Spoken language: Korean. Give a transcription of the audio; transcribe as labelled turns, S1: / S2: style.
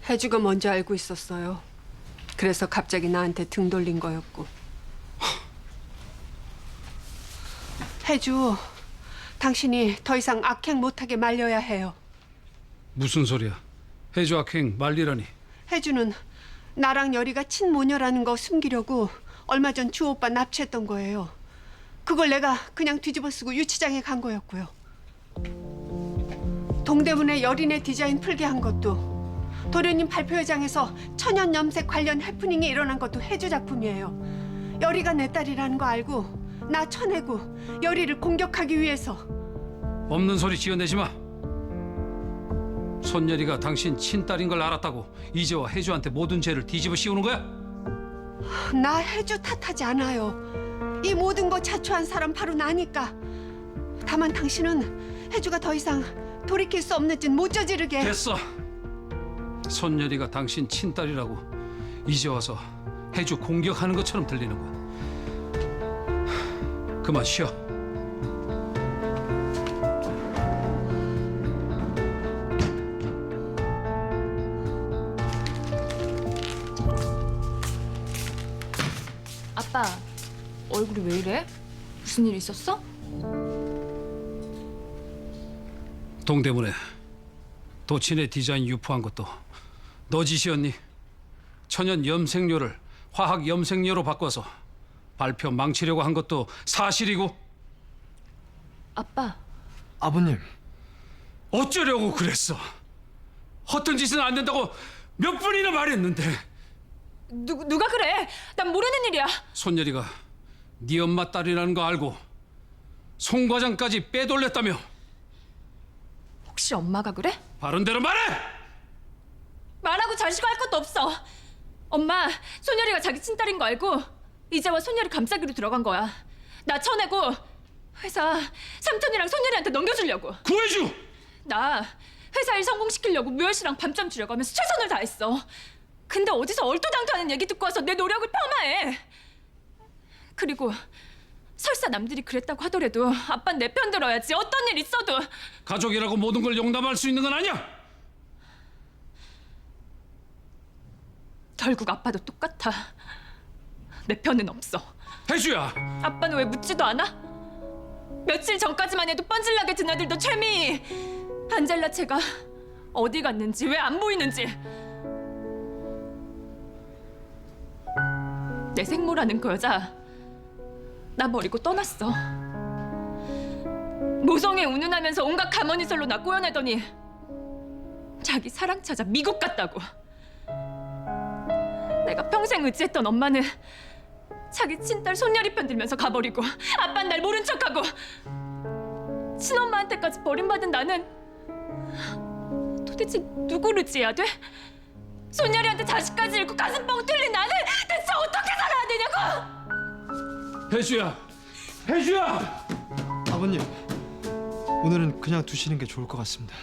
S1: 혜주가 먼저 알고 있었어요. 그래서 갑자기 나한테 등 돌린 거였고. 혜주, 당신이 더 이상 악행 못하게 말려야 해요.
S2: 무슨 소리야? 혜주 악행 말리라니.
S1: 혜주는 나랑 열이가 친모녀라는 거 숨기려고 얼마 전 주 오빠 납치했던 거예요. 그걸 내가 그냥 뒤집어 쓰고 유치장에 간 거였고요. 동대문에 열이네 디자인 풀게 한 것도, 도련님 발표회장에서 천연 염색 관련 해프닝이 일어난 것도 혜주 작품이에요. 열이가 내 딸이라는 거 알고 나 쳐내고 열이를 공격하기 위해서.
S2: 없는 소리 지어내지 마. 손열이가 당신 친딸인 걸 알았다고 이제와 혜주한테 모든 죄를 뒤집어 씌우는 거야?
S1: 나 혜주 탓하지 않아요. 이 모든 거 자초한 사람 바로 나니까. 다만 당신은 혜주가 더 이상 돌이킬 수 없는 짓 못 저지르게.
S2: 됐어. 손열이가 당신 친딸이라고 이제 와서 혜주 공격하는 것처럼 들리는 거야. 그만 쉬어.
S3: 아빠, 얼굴이 왜 이래? 무슨 일 있었어?
S2: 동대문에 도친의 디자인 유포한 것도 너 짓이었니? 천연 염색료를 화학 염색료로 바꿔서 발표 망치려고 한 것도 사실이고.
S3: 아빠,
S4: 아버님,
S2: 어쩌려고 그랬어? 허튼 짓은 안 된다고 몇 번이나 말했는데.
S3: 누가 그래? 난 모르는 일이야.
S2: 손열이가 네 엄마 딸이라는 거 알고 송 과장까지 빼돌렸다며.
S3: 혹시 엄마가 그래?
S2: 바른 대로 말해!
S3: 말하고 자시고 할 것도 없어. 엄마, 손열이가 자기 친딸인 거 알고 이제와 손열이 감싸기로 들어간 거야. 나 쳐내고 회사 삼촌이랑 손열이한테 넘겨주려고.
S2: 구해줘!
S3: 나 회사 일 성공시키려고 무열 씨랑 밤잠 주려고 하면서 최선을 다했어. 근데 어디서 얼토당토하는 얘기 듣고 와서 내 노력을 폄하해. 그리고 설사 남들이 그랬다고 하더라도 아빠는 내 편 들어야지. 어떤 일 있어도.
S2: 가족이라고 모든 걸 용납할 수 있는 건 아니야!
S3: 결국 아빠도 똑같아. 내 편은 없어.
S2: 혜주야!
S3: 아빠는 왜 묻지도 않아? 며칠 전까지만 해도 뻔질나게 드나들던 최미, 안젤라 채가 어디 갔는지, 왜 안 보이는지. 내 생모라는 그 여자 나 버리고 떠났어. 모성에 운운하면서 온갖 가머니설로 나 꼬여내더니 자기 사랑 찾아 미국 갔다고. 내가 평생 의지했던 엄마는 자기 친딸 손녀리 편 들면서 가버리고, 아빠는 날 모른 척하고, 친엄마한테까지 버림받은 나는 도대체 누구를 지어야 돼? 손녀리한테 자식까지 잃고 가슴 뻥 뚫린 나는 대체 어떻게 살아야 되냐고!
S2: 혜주야! 혜주야!
S4: 아버님, 오늘은 그냥 두시는 게 좋을 것 같습니다.